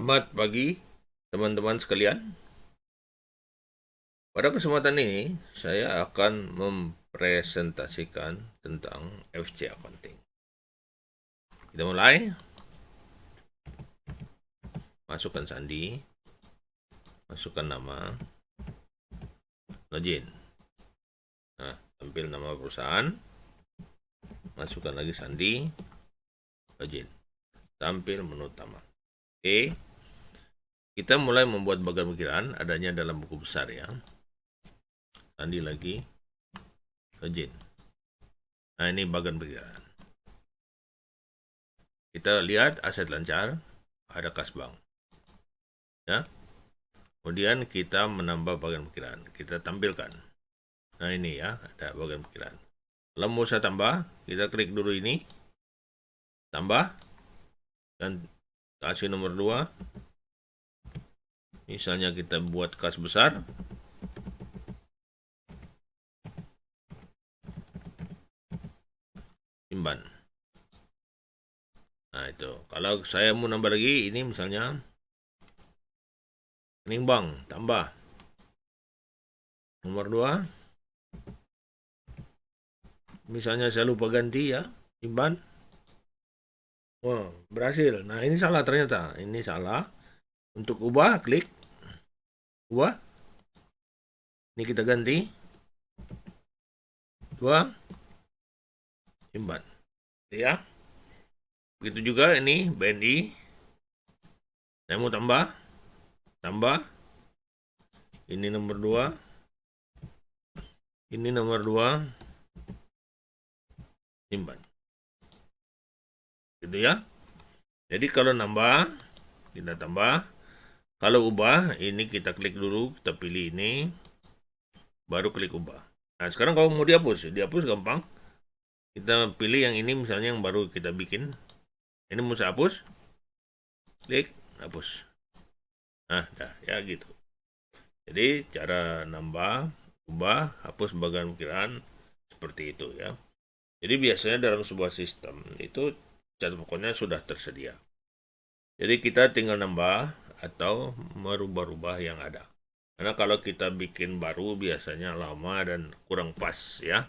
Selamat pagi teman-teman sekalian. Pada kesempatan ini saya akan mempresentasikan tentang FC Accounting. Kita mulai. Masukkan sandi, masukkan nama, login. Nah, tampil nama perusahaan, masukkan lagi sandi, login. Tampil menu utama. Oke. Kita mulai membuat bagan pikiran adanya dalam buku besar ya. Sandi lagi, login. Nah, ini bagan pikiran. Kita lihat aset lancar, ada kas bank. Ya. Kemudian kita menambah bagian pikiran. Kita tampilkan. Nah ini ya, ada bagian pikiran. Kalau mau saya tambah, kita klik dulu ini. Tambah. Dan kasih nomor 2. Misalnya kita buat kas besar. Simpan. Nah itu. Kalau saya mau nambah lagi, ini misalnya rekening bank, tambah. Nomor 2. Misalnya saya lupa ganti ya, simpan. Wah, berhasil. Nah, ini salah ternyata. Ini salah. Untuk ubah, klik. Ubah. Ini kita ganti. 2. Simpan. Ya. Begitu juga ini BNI. Saya mau tambah. Tambah. Ini nomor 2. Ini nomor 2. Simpan. Gitu ya. Jadi kalau nambah, kita tambah. Kalau ubah, ini kita klik dulu, kita pilih ini. Baru klik ubah. Nah, sekarang kalau mau dihapus gampang. Kita pilih yang ini misalnya yang baru kita bikin. Ini mau saya hapus. Klik, hapus. Nah, dah, ya gitu. Jadi cara nambah, ubah, hapus bagian pikiran seperti itu ya. Jadi biasanya dalam sebuah sistem itu cat pokoknya sudah tersedia. Jadi kita tinggal nambah atau merubah-rubah yang ada. Karena kalau kita bikin baru biasanya lama dan kurang pas ya.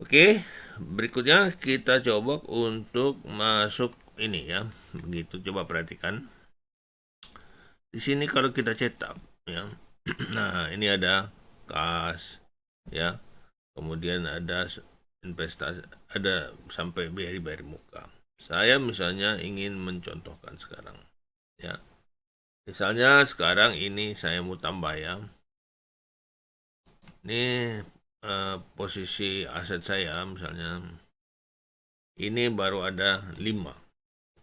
Oke, berikutnya kita coba untuk masuk ini ya. Begitu coba perhatikan. Di sini kalau kita cetak ya. Nah, ini ada kas ya. Kemudian ada investasi, ada sampai bayar muka. Saya misalnya ingin mencontohkan sekarang ya. Misalnya sekarang ini saya mau tambah ya. Ini posisi aset saya misalnya ini baru ada 5.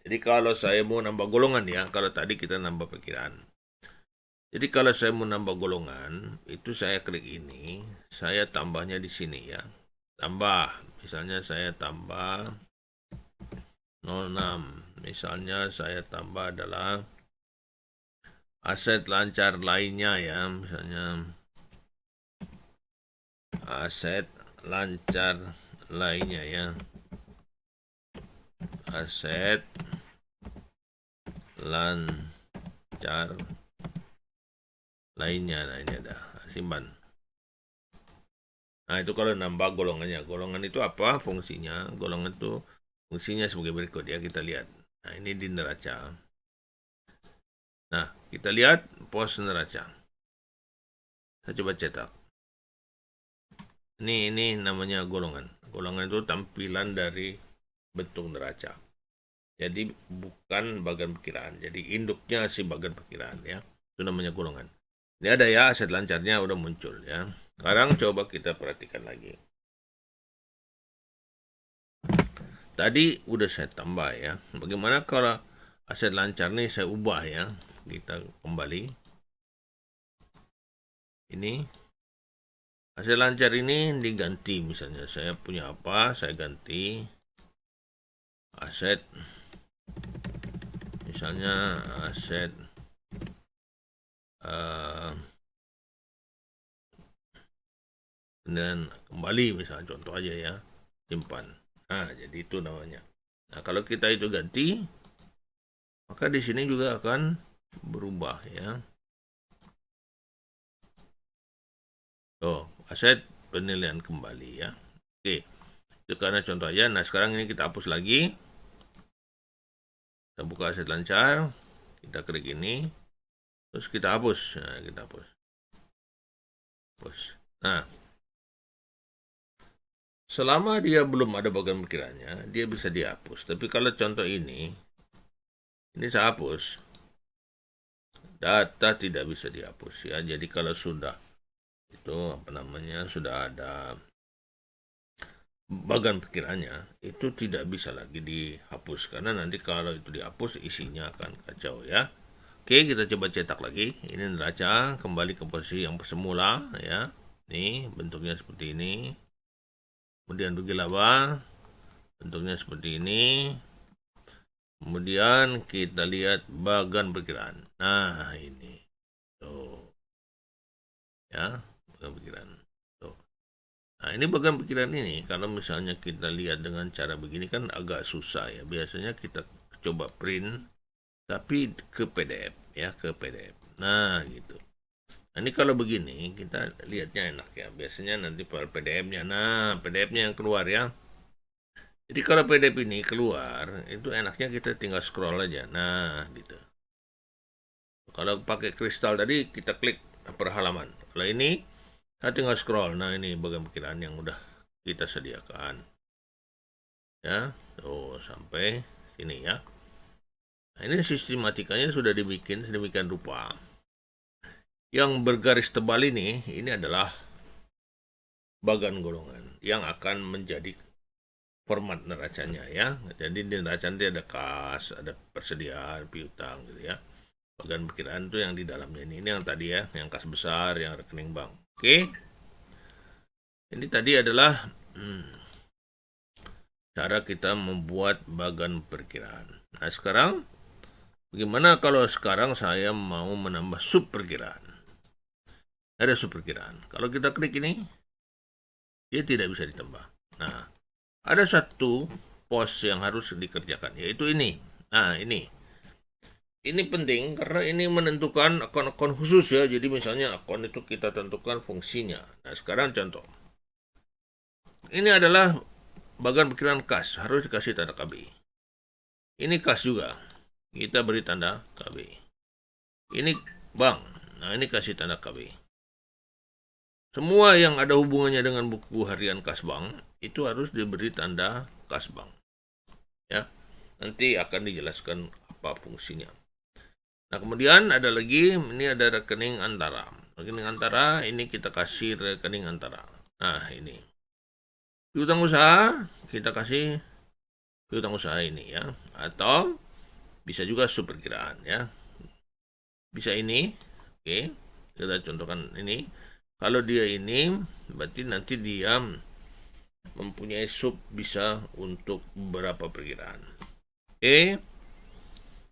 Jadi kalau saya mau nambah golongan ya, kalau tadi kita nambah pikiran. Jadi kalau saya mau nambah golongan, itu saya klik ini, saya tambahnya di sini ya. Tambah, misalnya saya tambah 06. Misalnya saya tambah adalah aset lancar lainnya ya, misalnya aset lancar lainnya ya. Aset lancar lainnya. Nah ini ada, simpan. Nah itu kalau nambah golongannya. Golongan itu apa fungsinya? Golongan itu fungsinya sebagai berikut ya, kita lihat. Nah ini di neraca. Nah kita lihat pos neraca. Saya coba cetak. Ini namanya golongan. Golongan itu tampilan dari bentuk neraca. Jadi bukan bagian perkiraan. Jadi induknya si bagian perkiraan ya. Itu namanya golongan. Ini ada ya aset lancarnya udah muncul ya. Sekarang coba kita perhatikan lagi. Tadi udah saya tambah ya. Bagaimana kalau aset lancar nih saya ubah ya. Kita kembali. Ini aset lancar ini diganti misalnya. Saya punya apa? Saya ganti aset. Misalnya aset dan kembali misalnya contoh aja ya. Simpan. Nah, jadi itu namanya. Nah, kalau kita itu ganti, maka di sini juga akan berubah ya. Aset penilaian kembali ya. Oke, itu karena contoh aja. Nah, sekarang ini kita hapus lagi. Kita buka aset lancar, kita klik ini, terus kita hapus. Nah, kita hapus. Nah, selama dia belum ada bagian pikirannya, dia bisa dihapus. Tapi kalau contoh ini saya hapus, data tidak bisa dihapus ya. Jadi kalau sudah itu sudah ada bagian pikirannya, itu tidak bisa lagi dihapus karena nanti kalau itu dihapus isinya akan kacau ya. Oke, kita coba cetak lagi. Ini neraca kembali ke posisi yang semula ya. Nih bentuknya seperti ini. Kemudian rugi laba bentuknya seperti ini. Kemudian kita lihat bagian perkiraan. Nah, ini. Tuh. Ya, bagian perkiraan. Tuh. Nah, ini bagian perkiraan ini kalau misalnya kita lihat dengan cara begini kan agak susah ya. Biasanya kita coba print tapi ke PDF ya, ke PDF. Nah, gitu. Nah, ini kalau begini kita lihatnya enak ya. Biasanya nanti PDF-nya. Nah, PDF-nya yang keluar ya. Jadi kalau PDF ini keluar, itu enaknya kita tinggal scroll aja. Nah, gitu. Kalau pakai kristal tadi kita klik per halaman. Kalau ini kita tinggal scroll. Nah, ini bagian perkiraan yang udah kita sediakan. Ya, tuh sampai sini ya. Nah, ini sistematikanya sudah dibikin sedemikian rupa. Yang bergaris tebal ini adalah bagian golongan yang akan menjadi format neracanya ya. Jadi di neraca nanti ada kas, ada persediaan, piutang gitu ya. Bagian perkiraan itu yang di dalamnya ini yang tadi ya, yang kas besar, yang rekening bank. Oke. Ini tadi adalah cara kita membuat bagian perkiraan. Nah, sekarang bagaimana kalau sekarang saya mau menambah sub perkiraan? Ada sub perkiraan. Kalau kita klik ini, dia tidak bisa ditambah. Nah, ada satu pos yang harus dikerjakan, yaitu ini. Nah, ini penting karena ini menentukan akun-akun khusus ya. Jadi misalnya akun itu kita tentukan fungsinya. Nah, sekarang contoh. Ini adalah bagian perkiraan kas, harus dikasih tanda KB. Ini kas juga, kita beri tanda KB. Ini bank, nah ini kasih tanda KB. Semua yang ada hubungannya dengan buku harian kas bank itu harus diberi tanda kas bank. Ya, nanti akan dijelaskan apa fungsinya. Nah, kemudian ada lagi, ini ada rekening antara. Rekening antara ini kita kasih rekening antara. Nah, ini. Piutang usaha kita kasih piutang usaha ini ya. Atau bisa juga sub perkiraan ya. Bisa ini. Oke. Kita contohkan ini. Kalau dia ini, berarti nanti dia mempunyai sub bisa untuk beberapa perkiraan. Oke.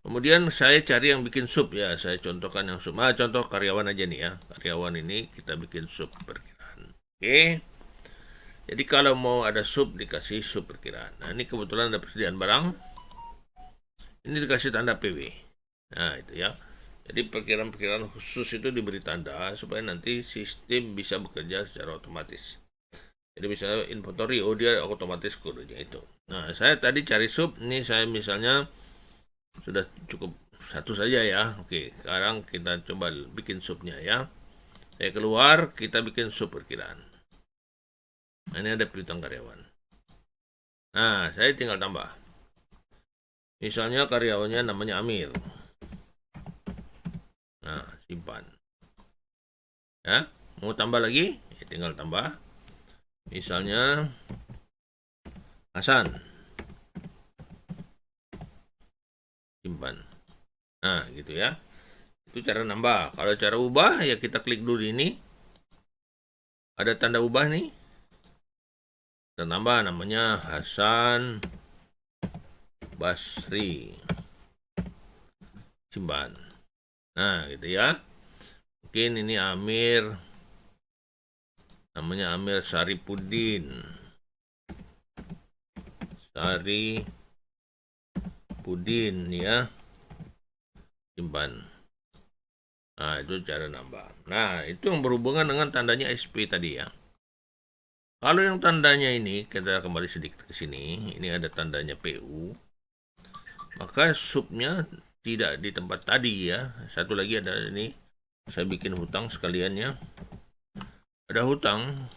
Kemudian saya cari yang bikin sub ya. Saya contohkan yang sub. Contoh karyawan aja nih ya. Karyawan ini kita bikin sub perkiraan. Oke. Jadi kalau mau ada sub, dikasih sub perkiraan. Nah, ini kebetulan ada persediaan barang. Ini dikasih tanda PW. Nah, itu ya. Jadi perkiraan-perkiraan khusus itu diberi tanda supaya nanti sistem bisa bekerja secara otomatis. Jadi misalnya inventory, dia otomatis kodenya itu. Nah, saya tadi cari sub, ini saya misalnya sudah cukup satu saja ya. Oke, sekarang kita coba bikin subnya ya. Saya keluar, kita bikin sub perkiraan. Nah, ini ada piutang karyawan. Nah, saya tinggal tambah. Misalnya karyawannya namanya Amir. Nah, simpan. Ya, mau tambah lagi? Ya, tinggal tambah. Misalnya Hasan. Simpan. Nah, gitu ya. Itu cara nambah. Kalau cara ubah, ya kita klik dulu ini. Ada tanda ubah nih. Kita tambah namanya Hasan Basri. Simpan. Nah, gitu ya. Mungkin ini Amir. Namanya Amir Saripudin. Saripudin ya. simpan. Nah, itu cara nambah. Nah, itu yang berhubungan dengan tandanya SP tadi ya. Kalau yang tandanya ini, kita kembali sedikit ke sini. Ini ada tandanya PU. Maka subnya tidak di tempat tadi ya. Satu lagi ada ini. Saya bikin hutang sekalian ya. Ada hutang.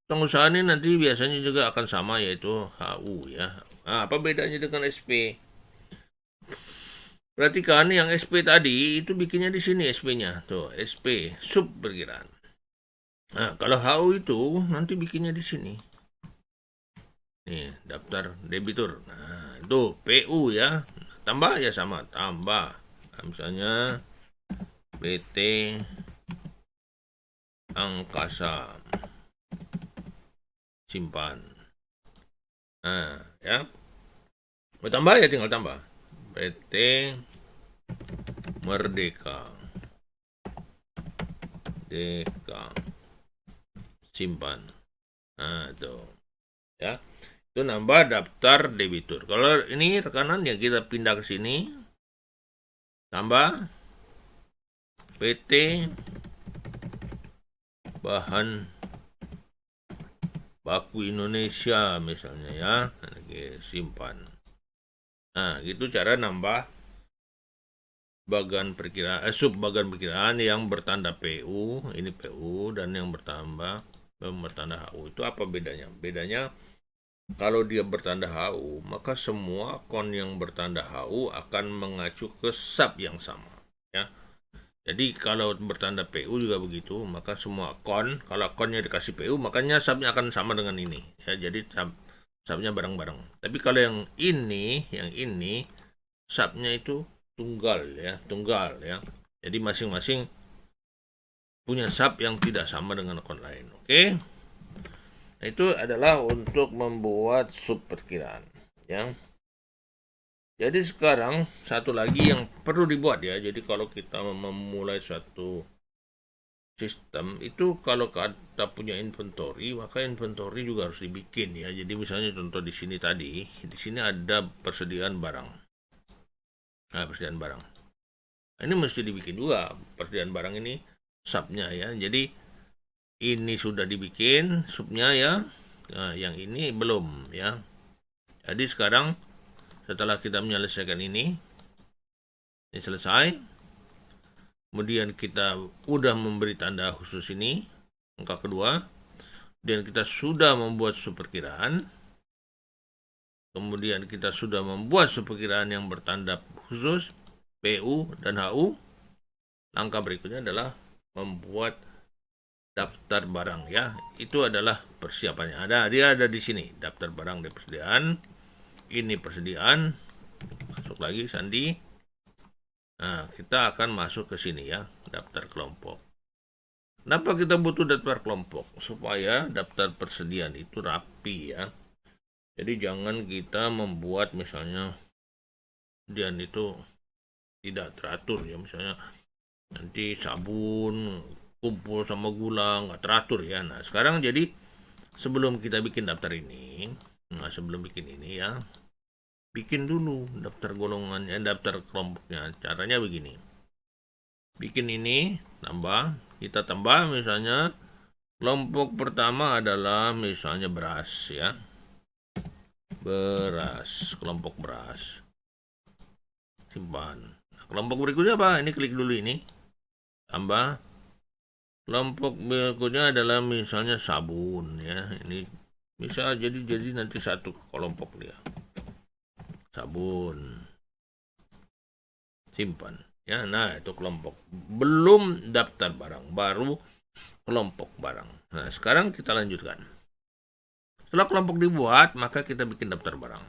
Hutang usaha ini nanti biasanya juga akan sama, yaitu HU ya. Nah, apa bedanya dengan SP? Perhatikan yang SP tadi itu bikinnya di sini SP-nya. Tuh, SP, sub perkiraan. Nah, kalau HU itu nanti bikinnya di sini. Nih, daftar debitur. Nah, itu PU ya. Tambah ya sama, tambah. Nah, misalnya PT Angkasa simpan. Nah, ya. Mau tambah ya tinggal tambah. PT Merdeka. Deka simpan. Nah, itu. Ya. Itu nambah daftar debitur. Kalau ini rekanan ya kita pindah ke sini. Tambah PT Bahan Baku Indonesia misalnya ya. Oke, simpan. Nah, gitu cara nambah bagan perkiraan, sub bagan perkiraan yang bertanda PU, ini PU, dan yang bertanda HU. Itu apa bedanya? Bedanya kalau dia bertanda HU, maka semua akun yang bertanda HU akan mengacu ke sub yang sama. Ya. Jadi kalau bertanda PU juga begitu, maka semua akun, kalau akunnya dikasih PU, makanya subnya akan sama dengan ini. Ya, jadi subnya bareng-bareng. Tapi kalau yang ini, subnya itu tunggal ya. Jadi masing-masing punya sub yang tidak sama dengan akun lain. Oke? Nah, itu adalah untuk membuat sub perkiraan, ya. Jadi sekarang satu lagi yang perlu dibuat ya. Jadi kalau kita memulai suatu sistem itu, kalau kita punya inventory, maka inventory juga harus dibikin ya. Jadi misalnya contoh di sini tadi, di sini ada persediaan barang. Nah, persediaan barang. Nah, ini mesti dibikin juga persediaan barang ini subnya ya. Jadi ini sudah dibikin subnya ya. Nah, yang ini belum ya. Jadi sekarang setelah kita menyelesaikan ini selesai. Kemudian kita udah memberi tanda khusus ini, angka kedua. Dan kita sudah membuat subperkiraan. Kemudian kita sudah membuat subperkiraan yang bertanda khusus, PU dan HU. Langkah berikutnya adalah membuat daftar barang ya. Itu adalah persiapannya. Dia ada di sini, daftar barang dan persediaan. Ini persediaan. Masuk lagi sandi. Nah, kita akan masuk ke sini ya, daftar kelompok. Kenapa kita butuh daftar kelompok? Supaya daftar persediaan itu rapi ya. Jadi jangan kita membuat misalnya persediaan itu tidak teratur ya. Misalnya nanti sabun kumpul sama gula nggak teratur ya. Nah sekarang jadi sebelum kita bikin daftar ini, sebelum bikin ini ya, bikin dulu daftar golongannya, daftar kelompoknya. Caranya begini, bikin ini, kita tambah misalnya kelompok pertama adalah misalnya beras ya, kelompok beras, simpan. Nah, kelompok berikutnya apa? Ini klik dulu ini, tambah. Kelompok berikutnya adalah misalnya sabun ya. Ini bisa jadi nanti satu kelompok dia. Sabun. Simpan ya. Nah, itu kelompok. Belum daftar barang, baru kelompok barang. Nah, sekarang kita lanjutkan. Setelah kelompok dibuat, maka kita bikin daftar barang.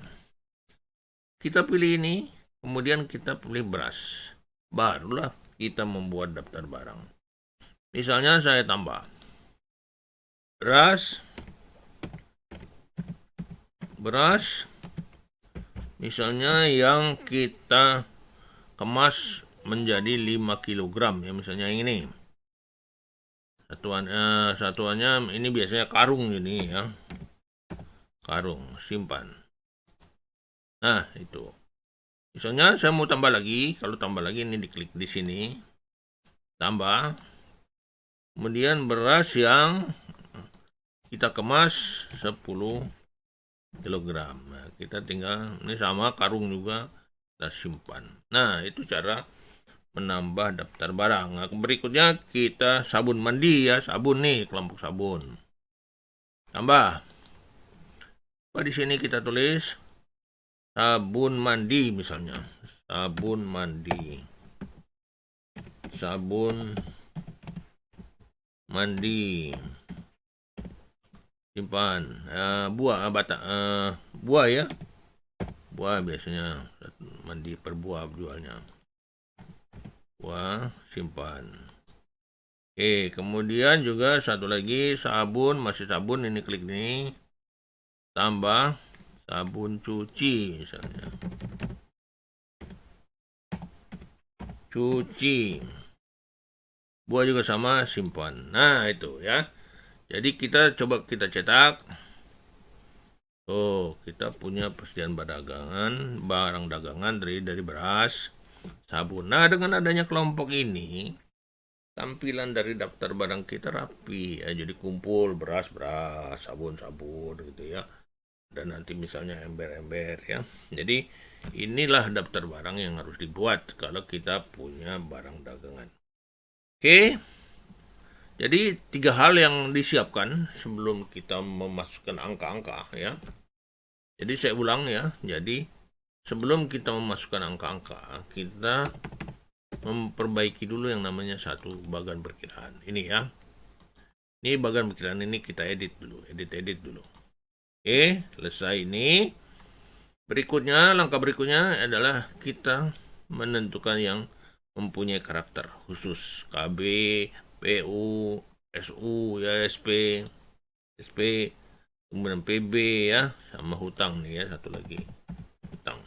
Kita pilih ini, kemudian kita pilih beras. Barulah kita membuat daftar barang. Misalnya saya tambah beras misalnya yang kita kemas menjadi 5 kg ya, misalnya ini. Satuannya ini biasanya karung ini ya. Karung, simpan. Nah, itu. Misalnya saya mau tambah lagi, kalau tambah lagi ini diklik di sini, tambah. Kemudian beras yang kita kemas 10 kilogram. Nah, kita tinggal, ini sama karung juga, kita simpan. Nah, itu cara menambah daftar barang. Nah, berikutnya kita sabun mandi ya, sabun nih, kelompok sabun. Tambah. Di sini kita tulis sabun mandi misalnya. Sabun mandi. Sabun mandi. Simpan. Buah buah ya. Buah biasanya mandi per buah jualnya. Buah simpan. Oke, kemudian juga satu lagi sabun, masih sabun, ini klik ini. Tambah sabun cuci misalnya. Cuci. Buah juga sama, simpan. Nah, itu ya. Jadi kita coba kita cetak. Oh, kita punya persediaan barang dagangan dari beras, sabun. Nah, dengan adanya kelompok ini, tampilan dari daftar barang kita rapi ya. Jadi kumpul beras, sabun gitu ya. Dan nanti misalnya ember-ember ya. Jadi inilah daftar barang yang harus dibuat kalau kita punya barang dagangan. Oke. Jadi 3 hal yang disiapkan sebelum kita memasukkan angka-angka ya. Jadi saya ulang ya. Jadi sebelum kita memasukkan angka-angka, kita memperbaiki dulu yang namanya satu bagan perkiraan. Ini ya. Ini bagan perkiraan ini kita edit dulu, edit dulu. Oke, selesai ini. Langkah berikutnya adalah kita menentukan yang mempunyai karakter khusus KB, PU, SU, ya SP, kemudian PB ya, sama hutang nih ya, satu lagi hutang.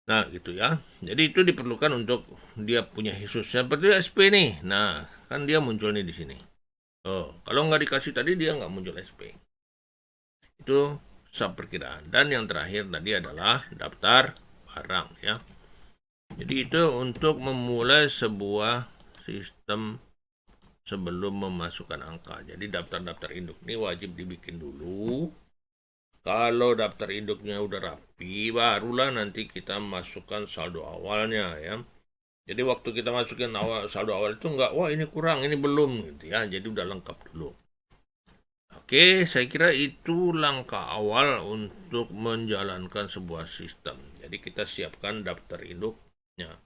Nah gitu ya. Jadi itu diperlukan untuk dia punya khusus seperti SP nih. Nah kan dia muncul nih di sini. Oh kalau nggak dikasih tadi dia nggak muncul SP. Itu sub perkiraan. Dan yang terakhir tadi adalah daftar barang ya. Jadi itu untuk memulai sebuah sistem sebelum memasukkan angka. Jadi daftar-daftar induk ini wajib dibikin dulu. Kalau daftar induknya udah rapi, barulah nanti kita masukkan saldo awalnya ya. Jadi waktu kita masukin saldo awal itu enggak, wah ini kurang, ini belum gitu ya. Jadi udah lengkap dulu. Oke, saya kira itu langkah awal untuk menjalankan sebuah sistem. Jadi kita siapkan daftar induknya.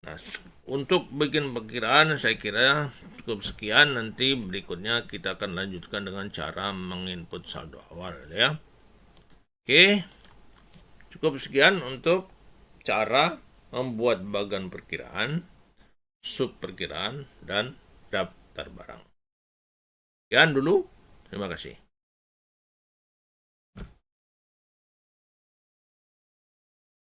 Nah, untuk bikin perkiraan saya kira cukup sekian. Nanti berikutnya kita akan lanjutkan dengan cara menginput saldo awal ya. Oke, cukup sekian untuk cara membuat bagan perkiraan, sub perkiraan, dan daftar barang. Sekian dulu, terima kasih.